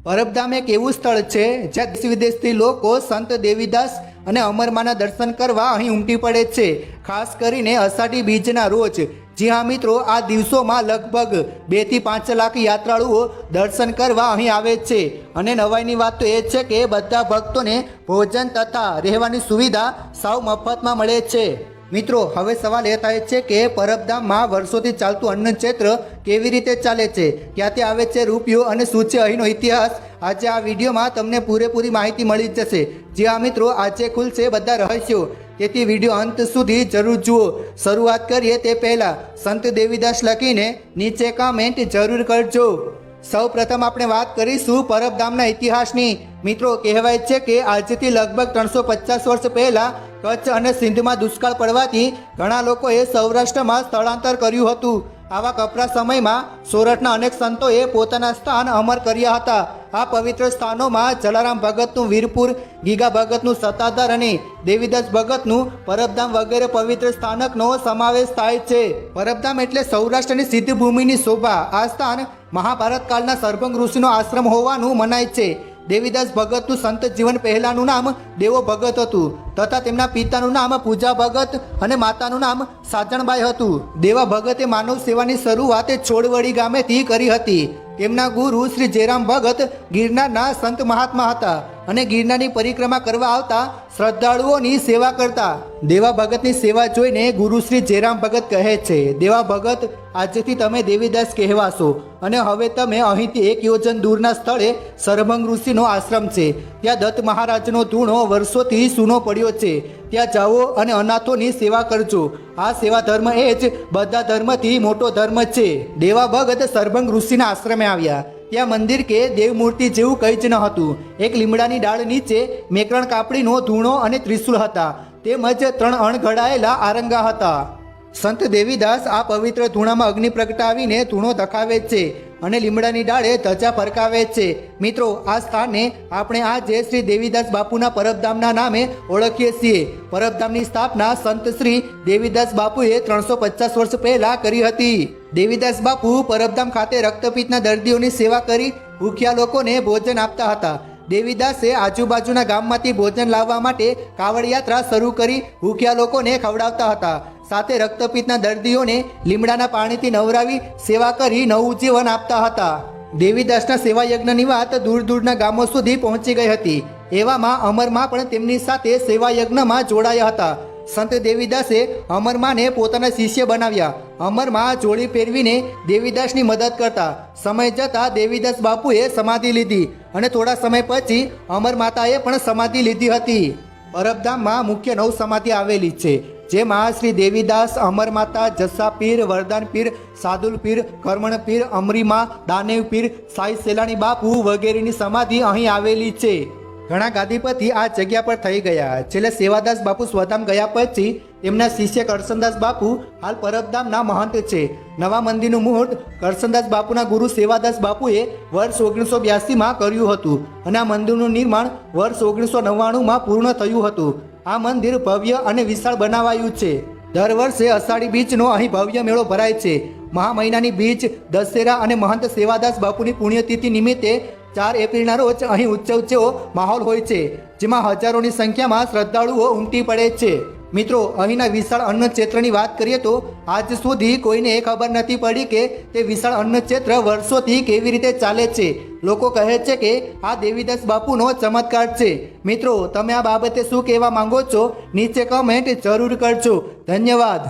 પરબધામ એક એવું સ્થળ છે જ્યાં દેશ વિદેશથી લોકો સંત દેવીદાસ અને અમરમાના દર્શન કરવા અહીં ઉમટી પડે છે, ખાસ કરીને અષાઢી બીજના રોજ। જી હા મિત્રો, આ દિવસોમાં લગભગ 2 થી 5 લાખ યાત્રાળુઓ દર્શન કરવા અહીં આવે છે। અને નવાઈની વાત તો એ છે કે બધા ભક્તોને ભોજન તથા રહેવાની સુવિધા સાવ મફતમાં મળે છે। મિત્રો, હવે સવાલ એ થાય છે કે પરબધામમાં વર્ષોથી ચાલતું અન્નક્ષેત્ર કેવી રીતે ચાલે છે, ક્યાંથી આવે છે રૂપિયો અને શું છે અહીંનો ઇતિહાસ? આજે આ વિડીયોમાં તમને પૂરેપૂરી માહિતી મળી જશે। જી હા મિત્રો, આજે ખુલશે બધા રહસ્યો, તેથી વિડીયો અંત સુધી જરૂર જુઓ। શરૂઆત કરીએ તે પહેલાં સંત દેવીદાસ લખીને નીચે કમેન્ટ જરૂર કરજો। સૌ પ્રથમ આપણે વાત કરીશું પરબધામના ઇતિહાસની। મિત્રો, કહેવાય છે કે આજથી લગભગ 350 વર્ષ પહેલાં કચ્છ અને સિંધમાં દુષ્કાળ પડવાથી ઘણા લોકોએ સૌરાષ્ટ્રમાં સ્થળાંતર કર્યું હતું। આવા કપરા સમયમાં સોરઠના અનેક સંતોએ પોતાના સ્થાન અમર કર્યા હતા। આ પવિત્ર સ્થાનોમાં જલારામ ભગતનું વીરપુર, ગીગા ભગતનું સત્તાધાર અને દેવીદાસ ભગતનું પરબધામ વગેરે પવિત્ર સ્થાનકનો સમાવેશ થાય છે। પરબધામ એટલે સૌરાષ્ટ્રની સિદ્ધ ભૂમિની શોભા। આ સ્થાન મહાભારત કાળના સરભંગ ઋષિનો આશ્રમ હોવાનું મનાય છે। દેવીદાસ ભગતનું સંત જીવન પહેલાંનું નામ દેવો ભગત હતું તથા તેમના પિતાનું નામ પૂજા ભગત અને માતાનું નામ સાજણબાઈ હતું। દેવા ભગતે માનવ સેવાની શરૂઆત છોડવડી ગામેથી કરી હતી। તેમના ગુરુ શ્રી જયરામ ભગત ગિરનારના સંત મહાત્મા હતા અને ગિરનારની પરિક્રમા કરવા આવતા શ્રદ્ધાળુઓની સેવા કરતા। દેવા ભગતની સેવા જોઈને ગુરુ શ્રી જયરામ ભગત કહે છે, દેવા ભગત, આજથી તમે દેવીદાસ કહેવાશો અને હવે તમે અહીંથી 1 યોજન દૂરના સ્થળે સરભંગ ઋષિનો આશ્રમ છે, ત્યાં દત્ત મહારાજનો ધૂણો વર્ષોથી સૂનો પડ્યો છે, ત્યાં જાઓ અને અનાથોની સેવા કરજો। આ સેવા ધર્મ એ જ બધા ધર્મથી મોટો ધર્મ છે। દેવા ભગત સરભંગ ઋષિના આશ્રમે આવ્યા। ત્યાં મંદિર કે દેવમૂર્તિ જેવું કંઈ જ ન હતું। એક લીમડાની ડાળ નીચે મેકરણ કાપડીનો ધૂણો અને ત્રિશુલ હતા, તેમજ 3 અણઘડાયેલા આરંગા હતા। સંત દેવીદાસ આ પવિત્ર ધૂણામાં અગ્નિ પ્રગટાવીને ધૂણો ધખાવે છે અને લીમડાની ડાળે ધજા ફરકાવે છે। મિત્રો, આ સ્થાનને આપણે આજે શ્રી દેવીદાસ બાપુના પરબધામના નામે ઓળખીએ છીએ। પરબધામની સ્થાપના સંત શ્રી દેવીદાસ બાપુએ 350 વર્ષ પહેલા કરી હતી। દેવીદાસ બાપુ પરબધામ ખાતે રક્તપિત્તના દર્દીઓની સેવા કરી ભૂખ્યા લોકોને ભોજન આપતા હતા। દેવીદાસે આજુબાજુના ગામમાંથી ભોજન લાવવા માટે કાવડ યાત્રા શરૂ કરી ભૂખ્યા લોકોને ખવડાવતા હતા। સાથે રક્તપિત્તના દર્દીઓને લીમડાના પાણીથી નવરાવી સેવા કરી નવું જીવન આપતા હતા। દેવીદાસના સેવા યજ્ઞની વાત દૂર દૂરના ગામો સુધી પહોંચી ગઈ હતી। એવામાં અમરમાં પણ તેમની સાથે સેવા યજ્ઞમાં જોડાયા હતા। સંત દેવીદાસે અમરમાને પોતાના શિષ્ય બનાવ્યા। અમરમાં જોડી ફેરવીને દેવીદાસની મદદ કરતા। સમય જતાં દેવીદાસ બાપુએ સમાધિ લીધી અને થોડા સમય પછી અમર માતાએ પણ સમાધિ લીધી હતી। પરબધામમાં મુખ્ય 9 સમાધિ આવેલી છે, જેમાં શ્રી દેવીદાસ, અમર માતા, જસ્સા પીર, વરદાન પીર, સાદુલ પીર, કરમણ પીર, અમરીમા, દાનેવ પીર, સાઈ સેલાણી બાપુ વગેરેની સમાધિ અહીં આવેલી છે। ઘણા ગાદીપતિ આ જગ્યા પર થઈ ગયા। છેલ્લે સેવાદાસ બાપુ સ્વધામ ગયા પછી તેમના શિષ્ય કરશનદાસ બાપુ હાલ પરબધામના મહંત છે। નવા મંદિરનું મુહૂર્ત કરશનદાસ બાપુના ગુરુ સેવાદાસ બાપુએ વર્ષ 1982માં કર્યું હતું અને આ મંદિરનું નિર્માણ વર્ષ 1999માં પૂર્ણ થયું હતું। આ મંદિર ભવ્ય અને વિશાળ બનાવાયું છે। દર વર્ષે અષાઢી બીજનો અહીં ભવ્ય મેળો ભરાય છે। મહા મહિનાની બીજ, દશેરા અને મહંત સેવાદાસ બાપુની પુણ્યતિથિ નિમિત્તે 4 એપ્રિલના રોજ અહીં ઉત્સવ જેવો માહોલ હોય છે, જેમાં હજારોની સંખ્યામાં શ્રદ્ધાળુઓ ઉમટી પડે છે। મિત્રો, અહીંના વિશાળ અન્નક્ષેત્રની વાત કરીએ તો આજ સુધી કોઈને એ ખબર નથી પડી કે તે વિશાળ અન્નક્ષેત્ર વર્ષોથી કેવી રીતે ચાલે છે। લોકો કહે છે કે આ દેવીદાસ બાપુનો ચમત્કાર છે। મિત્રો, તમે આ બાબતે શું કહેવા માંગો છો? નીચે કમેન્ટ જરૂર કરજો। ધન્યવાદ।